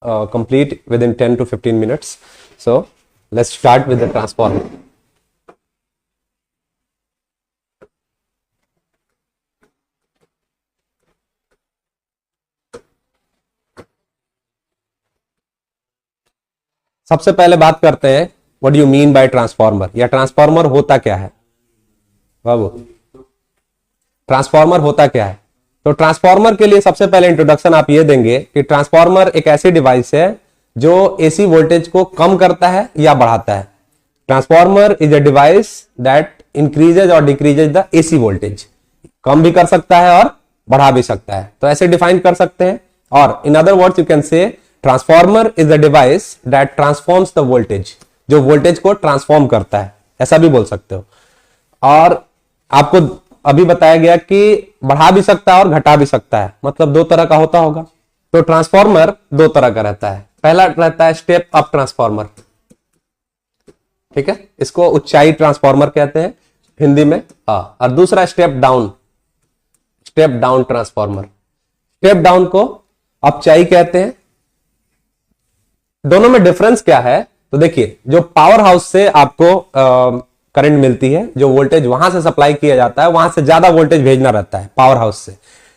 complete within 10 to 15 minutes. So let's start with the transformer. सबसे पहले बात करते हैं what do you mean bye transformer, या ट्रांसफार्मर होता क्या है। बाबू, ट्रांसफार्मर होता क्या है? तो ट्रांसफार्मर के लिए सबसे पहले इंट्रोडक्शन आप ये देंगे कि ट्रांसफार्मर एक ऐसी डिवाइस है जो एसी वोल्टेज को कम करता है या बढ़ाता है। Transformer is a device that increases और डिक्रीजेज द एसी वोल्टेज, कम भी कर सकता है और बढ़ा भी सकता है, तो ऐसे डिफाइन कर सकते हैं। और in other words you can say transformer is a device that transforms the voltage, जो वोल्टेज को ट्रांसफॉर्म करता है, ऐसा भी बोल सकते हो। और आपको अभी बताया गया कि बढ़ा भी सकता है और घटा भी सकता है, मतलब दो तरह का होता होगा। तो ट्रांसफार्मर दो तरह का रहता है। पहला रहता है स्टेप अप ट्रांसफार्मर, ठीक है, इसको ऊंचाई ट्रांसफार्मर कहते हैं हिंदी में। हाँ, और दूसरा step down transformer. Step down को अपचाई कहते हैं। दोनों में डिफरेंस क्या है? तो देखिए, जो पावर हाउस से आपको करंट मिलती है, जो वोल्टेज वहां से सप्लाई किया जाता है, वहां से ज्यादा वोल्टेज भेजना रहता है पावर हाउस से,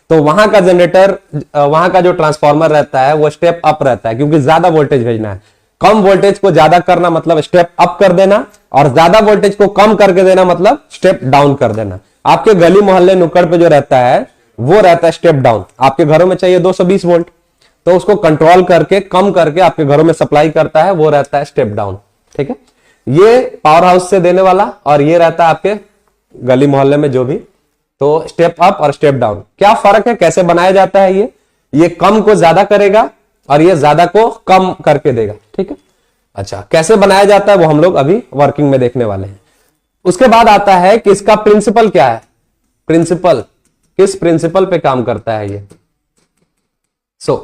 तो वहां का जनरेटर, वहां का जो ट्रांसफार्मर रहता है वो स्टेप अप रहता है, क्योंकि ज्यादा वोल्टेज भेजना है। कम वोल्टेज को ज्यादा करना मतलब स्टेप अप कर देना, और ज्यादा वोल्टेज को कम करके देना मतलब स्टेप डाउन कर देना। आपके गली मोहल्ले नुक्कड़ पे जो रहता है वो रहता है स्टेप डाउन। आपके घरों में चाहिए 220 वोल्ट, तो उसको कंट्रोल करके कम करके आपके घरों में सप्लाई करता है, वो रहता है स्टेप डाउन, ठीक है। ये पावर हाउस से देने वाला, और ये रहता है आपके गली मोहल्ले में जो भी। तो स्टेप अप और स्टेप डाउन क्या फर्क है, कैसे बनाया जाता है? ये कम को ज्यादा करेगा और ये ज्यादा को कम करके देगा, ठीक है। अच्छा, कैसे बनाया जाता है वो हम लोग अभी वर्किंग में देखने वाले हैं। उसके बाद आता है कि इसका प्रिंसिपल क्या है, प्रिंसिपल, किस प्रिंसिपल पे काम करता है ये। सो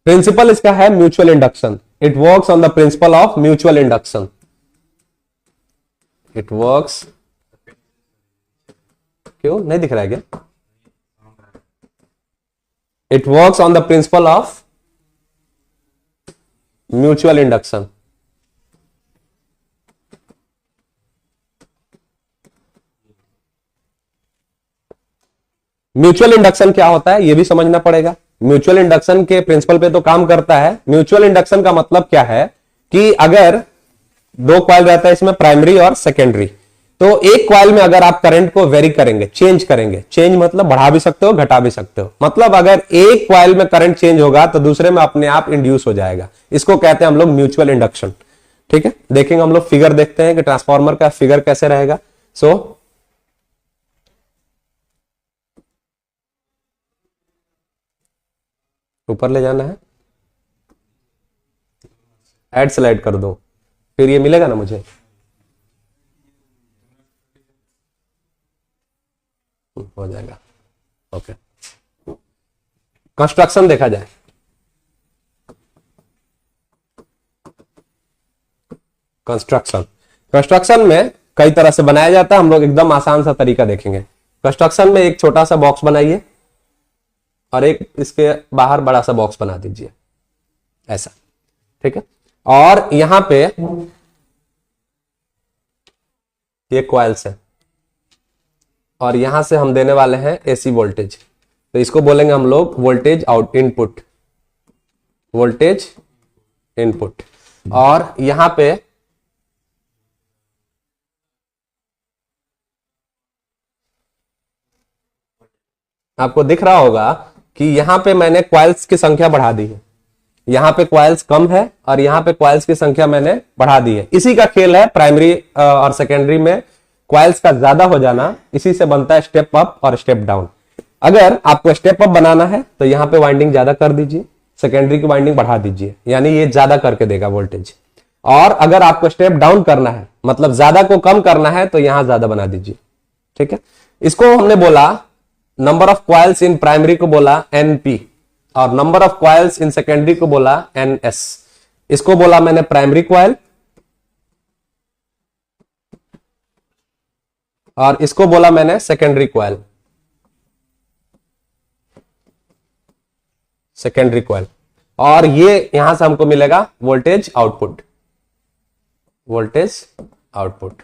प्रिंसिपल इसका है mutual induction. It works on the principle of mutual induction. It works, क्यों नहीं दिख रहा है क्या? It works on the principle of mutual induction. Mutual induction क्या होता है ये भी समझना पड़ेगा। म्यूचुअल इंडक्शन के प्रिंसिपल पे तो काम करता है। म्यूचुअल इंडक्शन का मतलब क्या है कि अगर दो कॉइल रहता है इसमें, प्राइमरी और सेकेंडरी, तो एक कॉइल में अगर आप करंट को वेरी करेंगे, चेंज करेंगे, चेंज मतलब बढ़ा भी सकते हो घटा भी सकते हो, मतलब अगर एक कॉइल में करंट चेंज होगा तो दूसरे में अपने आप इंड्यूस हो जाएगा, इसको कहते हैं हम लोग म्यूचुअल इंडक्शन, ठीक है। देखेंगे हम लोग, फिगर देखते हैं कि ट्रांसफार्मर का फिगर कैसे रहेगा। सो ऊपर ले जाना है, ऐड स्लाइड कर दो, फिर ये मिलेगा ना मुझे। हो जाएगा, ओके। कंस्ट्रक्शन देखा जाए। कंस्ट्रक्शन में कई तरह से बनाया जाता है, हम लोग एकदम आसान सा तरीका देखेंगे। कंस्ट्रक्शन में एक छोटा सा बॉक्स बनाइए और एक इसके बाहर बड़ा सा बॉक्स बना दीजिए, ऐसा, ठीक है। और यहां पे ये कॉइल्स है, और यहां से हम देने वाले हैं एसी वोल्टेज, तो इसको बोलेंगे हम लोग voltage out input, voltage input. और यहां पे आपको दिख रहा होगा कि यहां पे मैंने कॉइल्स की संख्या बढ़ा दी है, यहां पे कॉइल्स कम है और यहां पे कॉइल्स की संख्या मैंने बढ़ा दी है। इसी का खेल है प्राइमरी और सेकेंडरी में, कॉइल्स का ज्यादा हो जाना, इसी से बनता है स्टेप अप और स्टेप डाउन। अगर आपको स्टेप अप बनाना है तो यहां पे वाइंडिंग ज्यादा कर दीजिए, सेकेंडरी की वाइंडिंग बढ़ा दीजिए, यानी ये ज्यादा करके देगा वोल्टेज। और अगर आपको स्टेप डाउन करना है, मतलब ज्यादा को कम करना है, तो यहां ज्यादा बना दीजिए, ठीक है। इसको हमने बोला, number of coils in primary को बोला एनपी, और number of coils in secondary को बोला एनएस। इसको बोला मैंने प्राइमरी कॉइल, और इसको बोला मैंने सेकेंडरी कॉइल, सेकेंडरी कॉइल। और ये यहां से हमको मिलेगा वोल्टेज आउटपुट, वोल्टेज आउटपुट।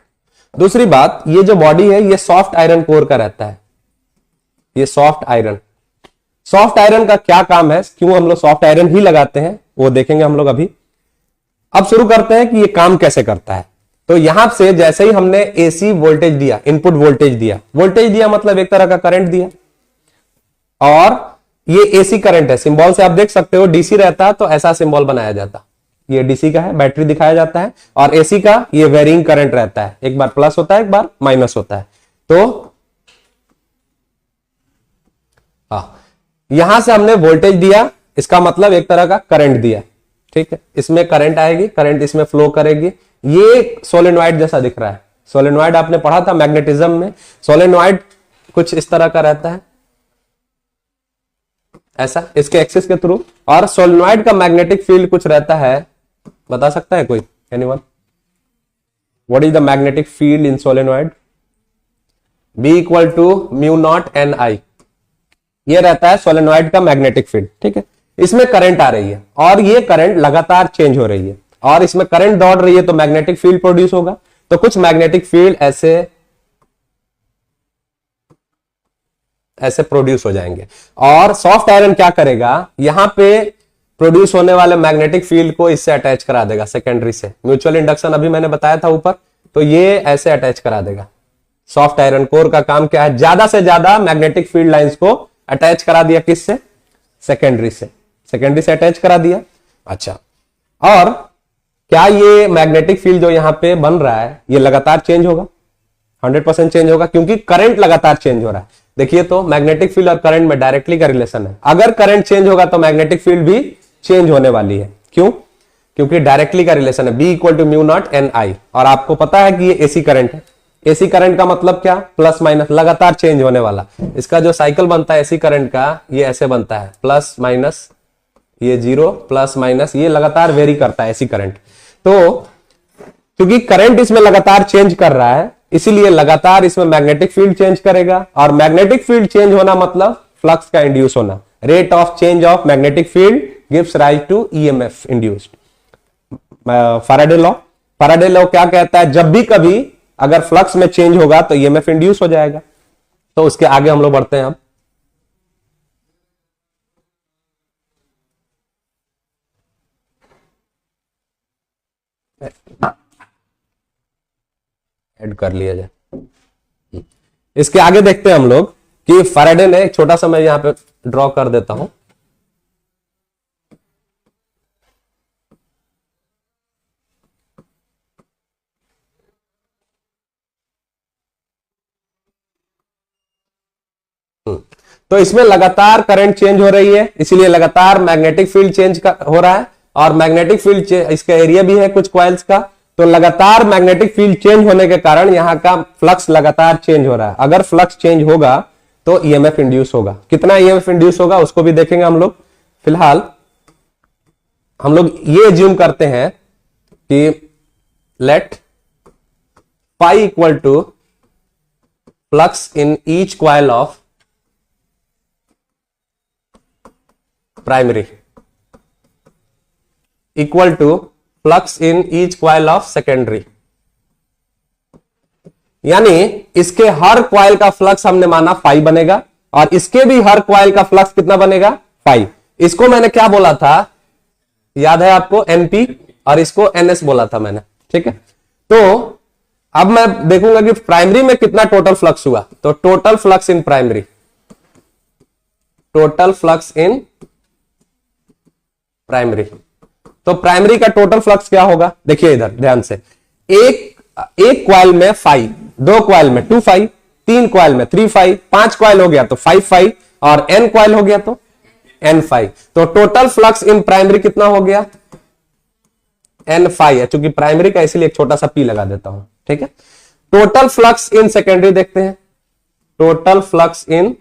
दूसरी बात, ये जो बॉडी है ये सॉफ्ट आयरन कोर का रहता है, ये सॉफ्ट आयरन। सॉफ्ट आयरन का क्या काम है, क्यों हम लोग सॉफ्ट आयरन ही लगाते हैं, वो देखेंगे हम लोग अभी। अब शुरू करते हैं कि ये काम कैसे करता है। तो यहां से जैसे ही हमने एसी वोल्टेज दिया, इनपुट वोल्टेज दिया मतलब एक तरह का करंट दिया, और ये एसी करंट है। सिंबल से आप देख सकते हो, डीसी रहता तो ऐसा सिंबल बनाया जाता, ये डीसी का है, बैटरी दिखाया जाता है, और एसी का ये वेरिंग करंट रहता है, एक बार प्लस होता है एक बार माइनस होता है। तो यहां से हमने वोल्टेज दिया, इसका मतलब एक तरह का करंट दिया, ठीक है। इसमें करंट आएगी, करंट इसमें फ्लो करेगी। ये सोलेनॉइड जैसा दिख रहा है, सोलेनॉइड आपने पढ़ा था मैग्नेटिज्म में, सोलेनॉइड कुछ इस तरह का रहता है, ऐसा इसके एक्सिस के थ्रू। और सोलेनॉइड का मैग्नेटिक फील्ड कुछ रहता है, बता सकता है कोई, anyone? What is the magnetic field in solenoid? B equal to mu naught N I, ये रहता है सोलेनॉइड का मैग्नेटिक फील्ड, ठीक है। इसमें करंट आ रही है और ये करंट लगातार चेंज हो रही है, और इसमें करंट दौड़ रही है तो मैग्नेटिक फील्ड प्रोड्यूस होगा। तो कुछ मैग्नेटिक फील्ड ऐसे प्रोड्यूस हो जाएंगे। और सॉफ्ट आयरन क्या करेगा, यहां पे प्रोड्यूस होने वाले मैग्नेटिक फील्ड को इससे अटैच करा देगा सेकेंडरी से। म्यूचुअल इंडक्शन अभी मैंने बताया था ऊपर, तो ये ऐसे अटैच करा देगा। सॉफ्ट आयरन कोर का काम क्या है, ज्यादा से ज्यादा मैग्नेटिक फील्ड लाइंस को अटैच करा दिया, किससे? सेकेंडरी से, सेकेंडरी से अटैच करा दिया। अच्छा, और क्या ये मैग्नेटिक फील्ड जो यहां पे बन रहा है ये लगातार चेंज होगा? 100% चेंज होगा, क्योंकि करंट लगातार चेंज हो रहा है। देखिए तो मैग्नेटिक फील्ड और करंट में डायरेक्टली का रिलेशन है। अगर करंट चेंज होगा तो मैग्नेटिक फील्ड भी चेंज होने वाली है। क्यों? क्योंकि डायरेक्टली का रिलेशन है, B equal to mu naught N I. और आपको पता है कि ये एसी करंट है। एसी करंट का मतलब क्या? प्लस माइनस, लगातार चेंज होने वाला। इसका जो साइकिल बनता है एसी करंट का, ये ऐसे बनता है, प्लस माइनस, ये 0 प्लस माइनस, ये लगातार वेरी करता है एसी करंट। तो क्योंकि करंट इसमें लगातार चेंज कर रहा है, इसीलिए लगातार इसमें मैग्नेटिक फील्ड चेंज करेगा। और मैग्नेटिक फील्ड चेंज होना मतलब फ्लक्स का इंड्यूस होना। Rate of change of magnetic field gives rise to EMF induced. Faraday law, Faraday law क्या कहता है, जब भी कभी अगर फ्लक्स में चेंज होगा तो ईएमएफ इंड्यूस हो जाएगा। तो उसके आगे हम लोग बढ़ते हैं। अब ऐड कर लिया जाए। इसके आगे देखते हैं हम लोग कि फैराडे ने, एक छोटा सा मैं यहां पे ड्रॉ कर देता हूं। तो इसमें लगातार करंट चेंज हो रही है, इसीलिए लगातार मैग्नेटिक फील्ड चेंज हो रहा है। और मैग्नेटिक फील्ड, इसका एरिया भी है कुछ कॉइल्स का, तो लगातार मैग्नेटिक फील्ड चेंज होने के कारण यहां का फ्लक्स लगातार चेंज हो रहा है। अगर फ्लक्स चेंज होगा तो ईएमएफ इंड्यूस होगा। कितना ईएमएफ इंड्यूस होगा उसको भी देखेंगे हम लोग। फिलहाल हम लोग ये एज्यूम करते हैं कि let phi equal to flux in each coil of primary equal to flux in each coil of secondary. यानी इसके हर कॉइल का फ्लक्स हमने माना फाई बनेगा, और इसके भी हर कॉइल का फ्लक्स कितना बनेगा? फाई। इसको मैंने क्या बोला था, याद है आपको? एनपी, और इसको एनएस बोला था मैंने, ठीक है। तो अब मैं देखूंगा कि प्राइमरी में कितना टोटल फ्लक्स हुआ। तो total flux in primary, total flux in primary. तो प्राइमरी का टोटल फ्लक्स क्या होगा? देखिए इधर ध्यान से, एक कॉइल में फाई, 2 कॉइल में 2 फाई, 3 कॉइल में 3 फाई, 5 कॉइल हो गया तो 5 फाई, और n कॉइल हो गया तो n फाई। तो टोटल फ्लक्स इन प्राइमरी कितना हो गया? n फाई है, चूंकि प्राइमरी का इसलिए एक छोटा सा p लगा देता हूं, ठीक है। टोटल फ्लक्स इन सेकेंडरी देखते हैं। टोटल फ्लक्स इन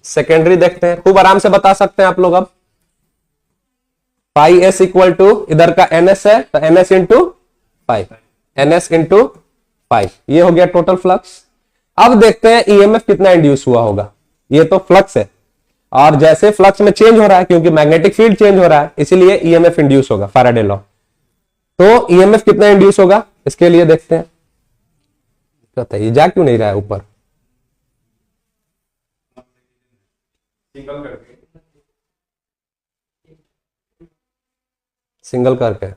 सेकेंडरी देखते हैं, खूब आराम से बता सकते हैं आप लोग। अब पाई एस इक्वल टू, इधर का एनएस है तो NS into pi, NS into pi, ये हो गया टोटल फ्लक्स। अब देखते हैं ईएमएफ कितना इंड्यूस हुआ होगा। ये तो फ्लक्स है, और जैसे फ्लक्स में चेंज हो रहा है, क्योंकि मैग्नेटिक फील्ड चेंज हो रहा है, इसीलिए ईएमएफ इंड्यूस होगा, फैराडे लॉ। तो ईएमएफ कितना इंड्यूस होगा इसके लिए देखते हैं। बताइए जा क्यों नहीं रहा है ऊपर? सिंगल करके।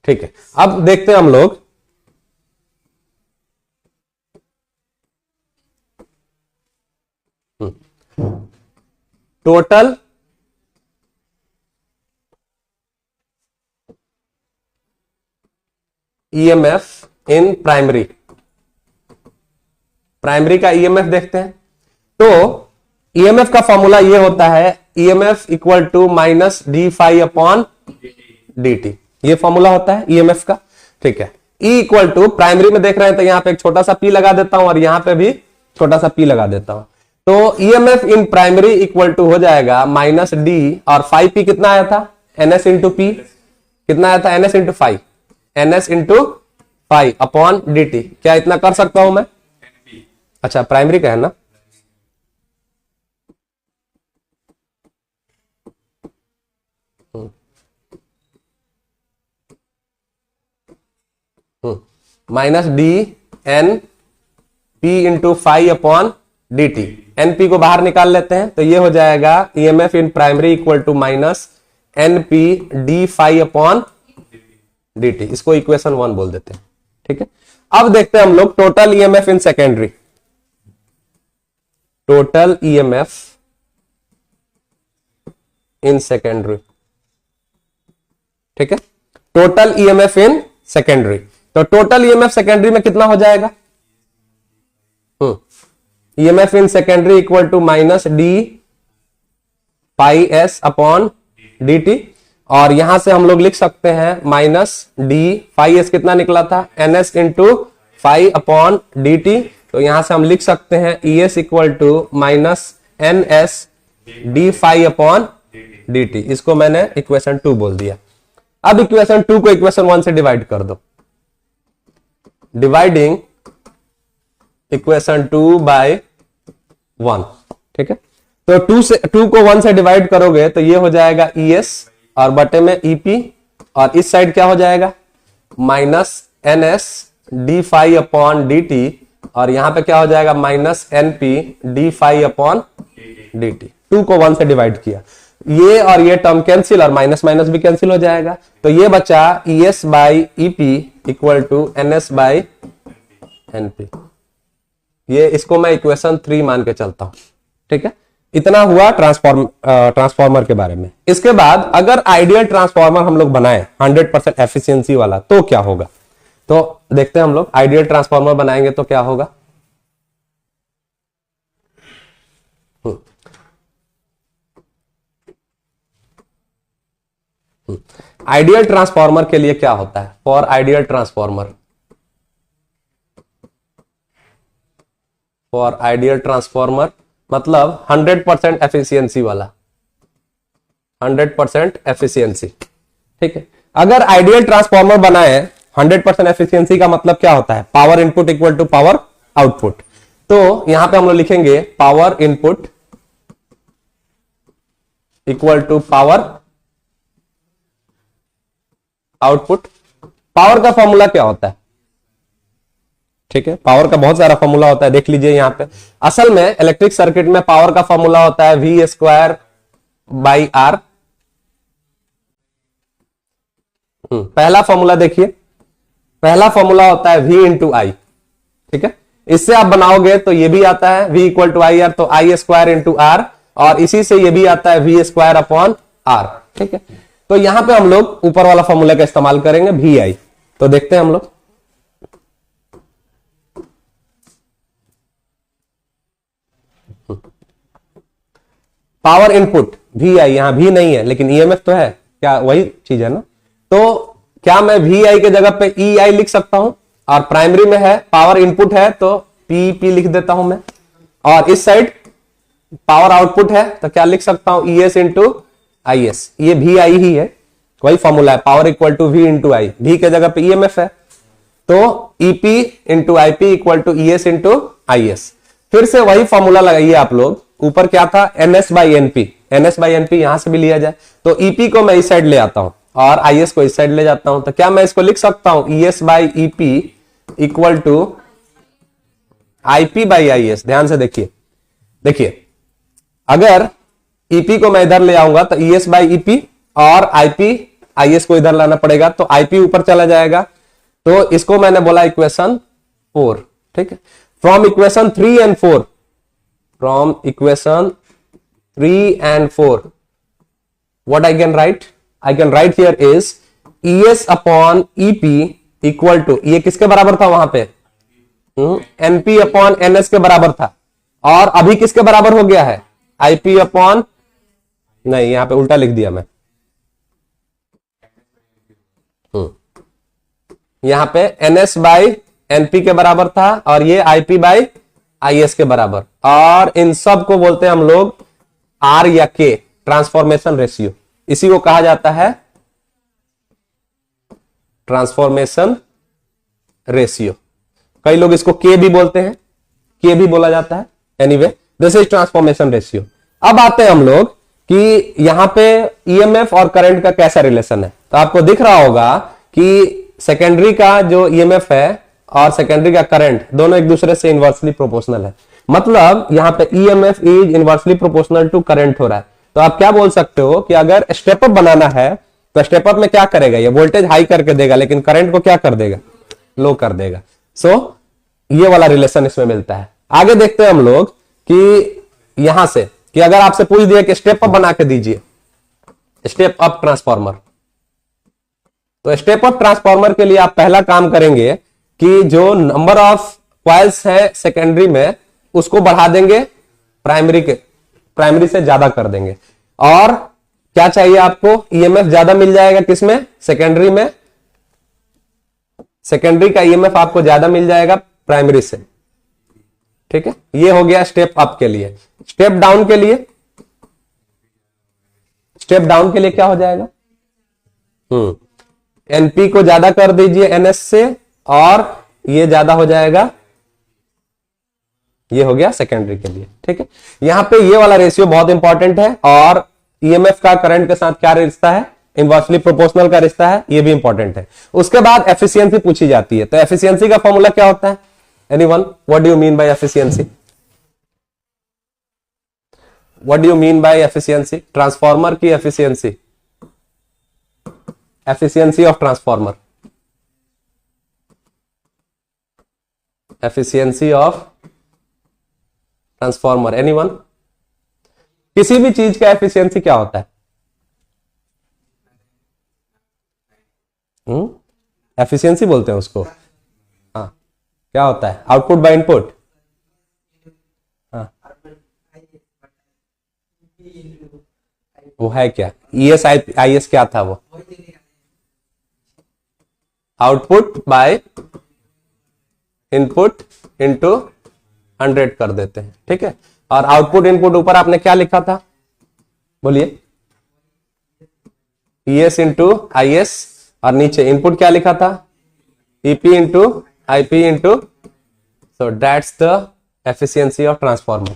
ठीक है, अब देखते हैं हम लोग total EMF in primary. Primary का ईएमएफ देखते हैं। तो ईएमएफ का फॉर्मूला ये होता है, EMF equal to minus D phi upon dt। ये फॉर्मूला होता है ईएमएफ का। ठीक है, E इक्वल टू, प्राइमरी में देख रहे हैं तो यहां पे एक छोटा सा p लगा देता हूं और यहां पे भी छोटा सा p लगा देता हूं। तो EMF in primary equal to हो जाएगा माइनस डी, और 5p कितना आया था, ns इंटू पी कितना आया था, ns into five, ns into phi upon dt। क्या इतना कर सकता हूं मैं? अच्छा, प्राइमरी का है ना। Minus D N P into phi upon D T. N P को बाहर निकाल लेते हैं तो ये हो जाएगा EMF in primary equal to minus N P D five upon D T. इसको इक्वेशन 1 बोल देते हैं। ठीक है, अब देखते हैं हम लोग total EMF in secondary. Total EMF in secondary. ठीक है, टोटल ईएमएफ इन सेकेंडरी। तो टोटल ईएमएफ सेकेंडरी में कितना हो जाएगा? EMF in secondary equal to minus D phi S upon D T, और यहां से हम लोग लिख सकते हैं माइनस डी फाई एस कितना निकला था, N S into phi upon D T. तो यहां से हम लिख सकते हैं E S equal to minus N S D five upon D T. इसको मैंने इक्वेशन 2 बोल दिया। अब इक्वेशन 2 को इक्वेशन 1 से डिवाइड कर दो। Dividing equation 2 by 1। ठीक है, तो 2 को 1 से डिवाइड करोगे तो ये हो जाएगा ई एस और बटे में ईपी, और इस साइड क्या हो जाएगा, minus N S D five upon D T, और यहां पे क्या हो जाएगा, minus N P D five upon D T. 2 को 1 से डिवाइड किया, ये और ये टर्म कैंसिल और माइनस माइनस भी कैंसिल हो जाएगा। तो ये बचा E S by E P equal to N S by N P. ये इसको मैं इक्वेशन 3 मान के चलता हूं। ठीक है, इतना हुआ ट्रांसफॉर्मर के बारे में। इसके बाद अगर आइडियल ट्रांसफॉर्मर हम लोग बनाए 100% एफिशिएंसी वाला तो क्या होगा? तो देखते हैं हम लोग आइडियल ट्रांसफॉर्मर बनाएंगे तो क्या होगा। आइडियल ट्रांसफॉर्मर के लिए क्या होता है? For ideal transformer, for ideal transformer मतलब 100% एफिशिएंसी वाला, 100% एफिशिएंसी। ठीक है, अगर आइडियल ट्रांसफॉर्मर बनाए 100% एफिशिएंसी का मतलब क्या होता है, power input equal to power output. तो यहां पे हम लोग लिखेंगे power input equal to power output. Power का फॉर्मूला क्या होता है? ठीक है, पावर का बहुत सारा फॉर्मूला होता है, देख लीजिए यहां पे। असल में इलेक्ट्रिक सर्किट में पावर का फॉर्मूला होता है वी स्क्वायर बाई आर। पहला फॉर्मूला देखिए, पहला फॉर्मूला होता है V इंटू आई। ठीक है, इससे आप बनाओगे तो ये भी आता है V equal to I R, तो आई स्क्वायर इंटू आर, और इसी से ये भी आता है V स्क्वायर अपॉन आर। ठीक है, तो यहां पे हम लोग ऊपर वाला फॉर्मूला का इस्तेमाल करेंगे वी आई। तो देखते हैं हम लोग, पावर इनपुट वी आई, यहां भी नहीं है लेकिन ईएमएफ तो है, क्या वही चीज है ना। तो क्या मैं वी आई के जगह पे ई आई लिख सकता हूं, और प्राइमरी में है पावर इनपुट है तो पी पी लिख देता हूं मैं, और इस साइड पावर आउटपुट है तो क्या लिख सकता हूं, E S into I S. ये वी आई ही है, वही फॉर्मूला है, power equal to V into I. वी के जगह पे ईएमएफ है तो EP into IP equal to E S into I S. फिर से वही फॉर्मूला लगाइए आप लोग, ऊपर क्या था, NS by NP, NS by NP यहां से भी लिया जाए तो EP को मैं इस साइड ले आता हूं और IS को इस साइड ले जाता हूं, तो क्या मैं इसको लिख सकता हूं ES by EP equal to IP by IS। ध्यान से देखिए, देखिए अगर EP को मैं इधर ले आऊंगा तो ES बाई EP और IP IS को इधर लाना पड़ेगा, तो IP ऊपर चला जाएगा, तो इसको मैंने बोला इक्वेशन 4। ठीक है, from equation 3 and 4, from equation 3 and 4 what I can write? I can write here is ES upon EP equal to, ये किसके बराबर था वहां पे, NP अपॉन NS के बराबर था, और अभी किसके बराबर हो गया है, IP अपॉन, नहीं यहां पे उल्टा लिख दिया मैं, यहां पे NS बाई NP के बराबर था और ये IP बाई IS के बराबर, और इन सब को बोलते हैं हम लोग R या K, ट्रांसफॉर्मेशन रेशियो, इसी को कहा जाता है ट्रांसफॉर्मेशन रेशियो। कई लोग इसको K भी बोलते हैं, K भी बोला जाता है, anyway this is transformation ratio. अब आते हैं हम लोग कि यहां पे EMF और करंट का कैसा रिलेशन है, तो आपको दिख रहा होगा कि सेकेंडरी का जो EMF है और सेकेंडरी का करंट दोनों एक दूसरे से इनवर्सली प्रोपोर्शनल है, मतलब यहां पे EMF is inversely proportional to current हो रहा है। तो आप क्या बोल सकते हो कि अगर स्टेप अप बनाना है तो स्टेप अप में क्या करेगा, ये वोल्टेज हाई करके देगा लेकिन करंट को क्या कर देगा, लो कर देगा। सो ये वाला रिलेशन इसमें मिलता है। आगे देखते हैं हम लोग कि यहां से कि अगर आपसे पूछ दिया कि स्टेप अप बना के दीजिए, स्टेप अप ट्रांसफॉर्मर, तो स्टेप अप ट्रांसफॉर्मर के लिए आप पहला काम करेंगे कि जो नंबर ऑफ कॉइल्स है सेकेंडरी में उसको बढ़ा देंगे, प्राइमरी से ज्यादा कर देंगे, और क्या चाहिए आपको, EMF ज्यादा मिल जाएगा किसमें, सेकेंडरी में, सेकेंडरी का EMF आपको ज्यादा मिल जाएगा प्राइमरी से। ठीक है, ये हो गया स्टेप अप के लिए। स्टेप डाउन के लिए, स्टेप डाउन के लिए क्या हो जाएगा, NP को ज्यादा कर दीजिए NS से और ये ज्यादा हो जाएगा, ये हो गया सेकेंडरी के लिए। ठीक है, यहां पे ये वाला रेशियो बहुत इंपॉर्टेंट है, और EMF का करंट के साथ क्या रिश्ता है, इनवर्सली प्रोपोर्शनल का रिश्ता है, ये भी इंपॉर्टेंट है। उसके बाद एफिशिएंसी पूछी जाती है, तो एफिशिएंसी का फॉर्मूला क्या होता है, anyone, what do you mean by efficiency, what do you mean by efficiency, transformer की efficiency, efficiency of transformer, efficiency of transformer, anyone, किसी भी चीज का एफिशिएंसी क्या होता है, एफिशिएंसी बोलते हैं उसको, हाँ क्या होता है, आउटपुट बाय इनपुट, हाँ वो है क्या, ES IS क्या था वो, आउटपुट बाय इनपुट इंटू 100 कर देते हैं। ठीक है, और आउटपुट इनपुट ऊपर आपने क्या लिखा था, बोलिए, ES इंटू IS, और नीचे इनपुट क्या लिखा था, EP into IP into, so that's the efficiency of transformer.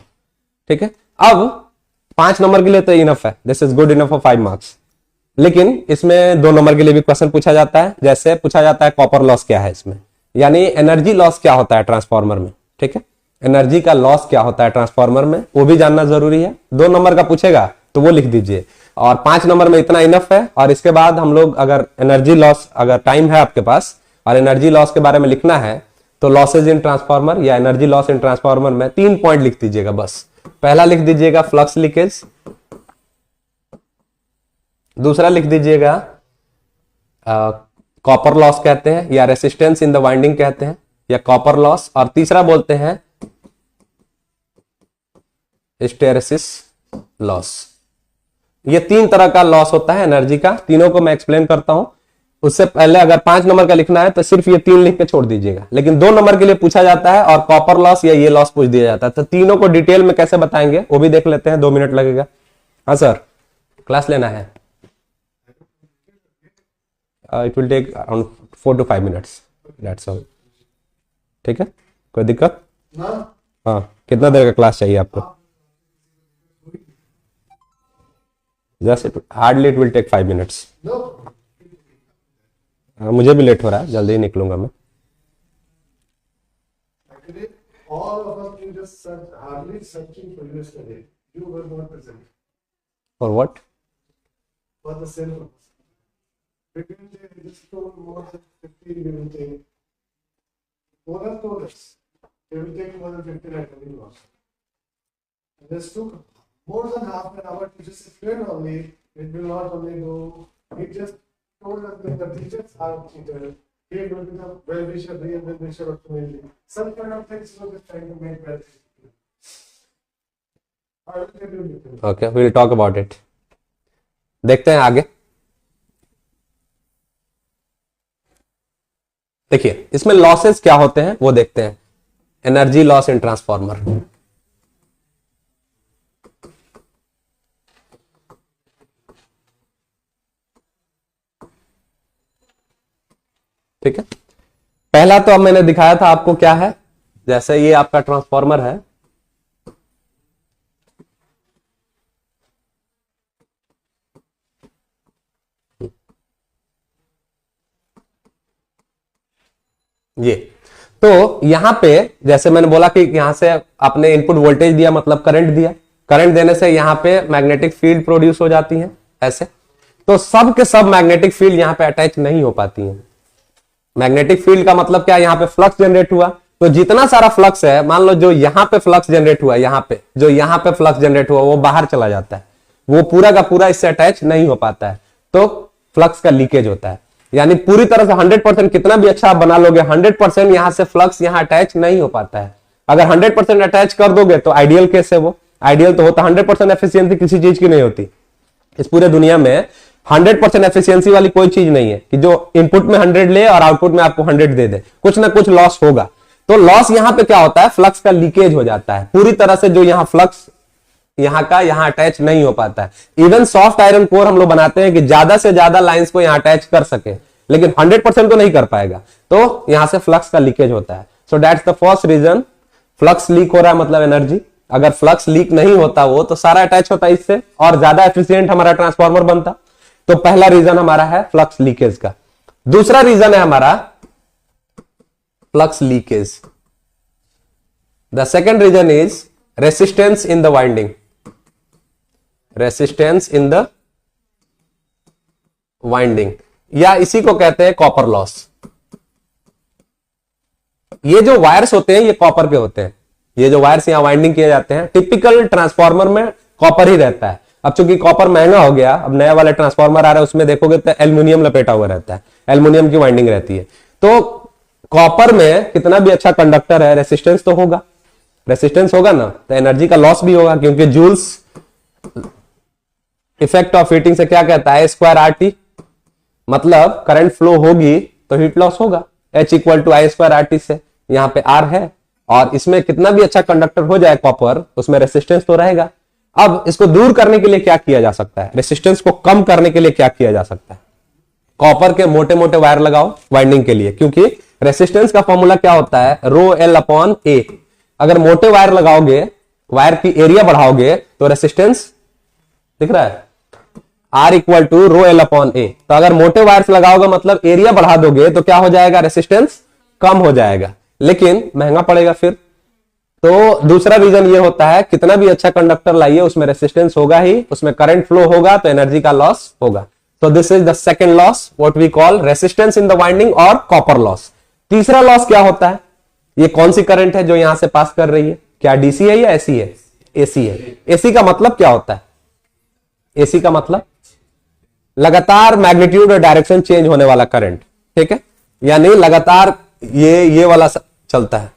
ठीक है, अब 5 नंबर के लिए तो इनफ है, this is good enough for 5 marks, लेकिन इसमें 2 नंबर के लिए भी क्वेश्चन पूछा जाता है, जैसे पूछा जाता है कॉपर लॉस क्या है इसमें, यानी एनर्जी लॉस क्या होता है ट्रांसफॉर्मर में। ठीक है, एनर्जी का लॉस क्या होता है ट्रांसफॉर्मर में, वो भी जानना जरूरी है। 2 नंबर का पूछेगा तो वो लिख दीजिए, और 5 नंबर में इतना इनफ है। और इसके बाद हम लोग अगर एनर्जी लॉस, अगर टाइम है आपके पास और एनर्जी लॉस के बारे में लिखना है, तो लॉसेज इन ट्रांसफॉर्मर या एनर्जी लॉस इन ट्रांसफॉर्मर में 3 पॉइंट लिख दीजिएगा बस। पहला लिख दीजिएगा फ्लक्स लीकेज, दूसरा लिख दीजिएगा कॉपर लॉस कहते हैं, या रेसिस्टेंस इन द वाइंडिंग कहते हैं, या कॉपर लॉस, और तीसरा बोलते हैं हिस्टेरेसिस लॉस। ये 3 तरह का लॉस होता है एनर्जी का, तीनों को मैं एक्सप्लेन करता हूं। उससे पहले अगर 5 नंबर का लिखना है तो सिर्फ ये 3 लिख के छोड़ दीजिएगा, लेकिन 2 नंबर के लिए पूछा जाता है और कॉपर लॉस या ये लॉस पूछ दिया जाता है, तो तीनों को डिटेल में कैसे बताएंगे वो भी देख लेते हैं, 2 मिनट लगेगा। हाँ सर, क्लास लेना है, it will take around 4 to 5 minutes, that's all. ठीक है, कोई दिक्कत, हाँ, कितना देर का क्लास चाहिए आपको? Just hardly it will take 5 minutes. मुझे भी लेट हो रहा है, जल्दी ही निकलूंगा मैं। All of us were just hardly searching for you yesterday. You were not present. For what? For the same purpose. Between they just told more than 15 they will take. More than told us. They will take more than 15 at any cost. And this took more than half an hour to just explain only. It will not only do. It just told us that the teachers are cheated. He will be the well-wisher, real well-wisher of community. Some kind of things we are trying to make better. I will tell you. Okay, we'll talk about it. देखते हैं आगे। देखिए इसमें losses क्या होते हैं वो देखते हैं। Energy loss in transformer. ठीक है, पहला तो अब मैंने दिखाया था आपको क्या है। जैसे ये आपका ट्रांसफॉर्मर है, ये तो यहां पे जैसे मैंने बोला कि यहां से आपने इनपुट वोल्टेज दिया मतलब करंट दिया। करंट देने से यहां पे मैग्नेटिक फील्ड प्रोड्यूस हो जाती है ऐसे। तो सब के सब मैग्नेटिक फील्ड यहां पे अटैच नहीं हो पाती हैं। मैग्नेटिक फील्ड का मतलब क्या, यहां पे फ्लक्स जनरेट हुआ तो जितना सारा फ्लक्स है, मान लो जो यहां पे फ्लक्स जनरेट हुआ, यहां पे जो यहां पे फ्लक्स जनरेट हुआ वो बाहर चला जाता है, वो पूरा का पूरा इससे अटैच नहीं हो पाता है, तो फ्लक्स का लीकेज होता है। यानी पूरी तरह से 100% कितना भी अच्छा आप बना लोगे, 100% यहां से फ्लक्स यहां अटैच नहीं हो पाता है। अगर 100% अटैच कर दोगे तो आइडियल केस है, वो आइडियल तो होता, 100% एफिशिएंसी किसी चीज की नहीं होती इस पूरे दुनिया में। 100% एफिशिएंसी वाली कोई चीज नहीं है कि जो इनपुट में 100 ले और आउटपुट में आपको 100 दे दे, कुछ ना कुछ लॉस होगा। तो लॉस यहां पे क्या होता है, फ्लक्स का लीकेज हो जाता है पूरी तरह से, जो यहां फ्लक्स यहां का यहां अटैच नहीं हो पाता है। इवन सॉफ्ट आयरन कोर हम लोग बनाते हैं कि ज्यादा से ज्यादा लाइंस को यहां अटैच कर सके, लेकिन 100% तो नहीं कर पाएगा, तो यहां से फ्लक्स का लीकेज होता है। So that's the first reason. Flux leak हो रहा है मतलब एनर्जी। अगर फ्लक्स लीक नहीं होता वो तो सारा अटैच होता है इससे और ज्यादा एफिशिएंट हमारा ट्रांसफॉर्मर बनता। तो पहला रीजन हमारा है फ्लक्स लीकेज का। दूसरा रीजन है हमारा flux leakage. The second reason is resistance in the winding. Resistance in the winding, या इसी को कहते हैं कॉपर लॉस। ये जो वायर्स होते हैं ये कॉपर के होते हैं। ये जो वायर्स यहां वाइंडिंग किए जाते हैं, टिपिकल ट्रांसफार्मर में कॉपर ही रहता है। अब चूंकि कॉपर महंगा हो गया, अब नया वाला ट्रांसफार्मर आ रहा है उसमें देखोगे तो एल्युमिनियम लपेटा हुआ रहता है, एल्युमिनियम की वाइंडिंग रहती है। तो कॉपर में कितना भी अच्छा कंडक्टर है, रेसिस्टेंस तो होगा, रेसिस्टेंस होगा ना, तो एनर्जी का लॉस भी होगा, क्योंकि जूल्स इफेक्ट ऑफ हीटिंग से क्या कहता है, स्क्वायर आर टी, मतलब करंट फ्लो होगी तो हीट लॉस होगा, H equal to I square R T से। यहां पे R है और इसमें कितना भी अच्छा कंडक्टर हो जाए कॉपर, उसमें रेसिस्टेंस तो रहेगा। अब इसको दूर करने के लिए क्या किया जा सकता है, रेसिस्टेंस को कम करने के लिए क्या किया जा सकता है, कॉपर के मोटे मोटे वायर लगाओ वाइंडिंग के लिए, क्योंकि रेसिस्टेंस का फॉर्मूला क्या होता है, रो एल अपॉन ए। अगर मोटे वायर लगाओगे, वायर की एरिया बढ़ाओगे तो रेसिस्टेंस दिख रहा है R equal to rho L upon A. तो अगर मोटे वायर्स लगाओगे मतलब एरिया बढ़ा दोगे तो क्या हो जाएगा, रेसिस्टेंस कम हो जाएगा, लेकिन महंगा पड़ेगा फिर। तो दूसरा रीजन ये होता है, कितना भी अच्छा कंडक्टर लाइए उसमें रेसिस्टेंस होगा ही, उसमें करंट फ्लो होगा तो एनर्जी का लॉस होगा। तो this is the second loss, what we call resistance in the winding और कॉपर लॉस। तीसरा लॉस क्या होता है, ये कौन सी करंट है जो यहां से पास कर रही है, क्या डीसी है या एसी है, एसी है। एसी का मतलब क्या होता है, एसी का मतलब लगातार मैग्नीट्यूड और डायरेक्शन चेंज होने वाला करंट, ठीक है, यानी लगातार ये वाला चलता है,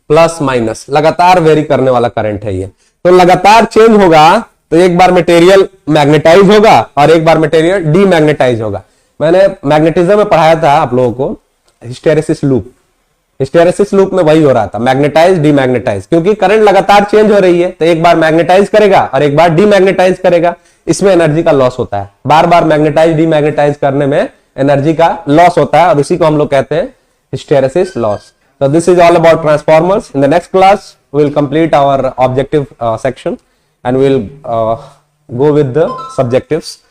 प्लस माइनस लगातार वेरी करने वाला करंट है ये। तो लगातार चेंज होगा तो एक बार मटेरियल मैग्नेटाइज होगा और एक बार मटेरियल डीमैग्नेटाइज होगा। मैंने मैग्नेटिज्म में पढ़ाया था आप लोगों को हिस्टेरेसिस लूप। हिस्टेरेसिस लूप में वही हो रहा था, मैग्नेटाइज डीमैग्नेटाइज, क्योंकि करंट लगातार चेंज हो रही है तो एक बार मैग्नेटाइज करेगा और एक बार डीमैग्नेटाइज करेगा, इसमें एनर्जी का लॉस होता है। बार बार मैग्नेटाइज डीमैग्नेटाइज करने में एनर्जी का लॉस होता है और उसी को हम लोग कहते हैं hysteresis loss. So this is all about transformers. In the next class, we will complete our objective section and we will go with the subjectives.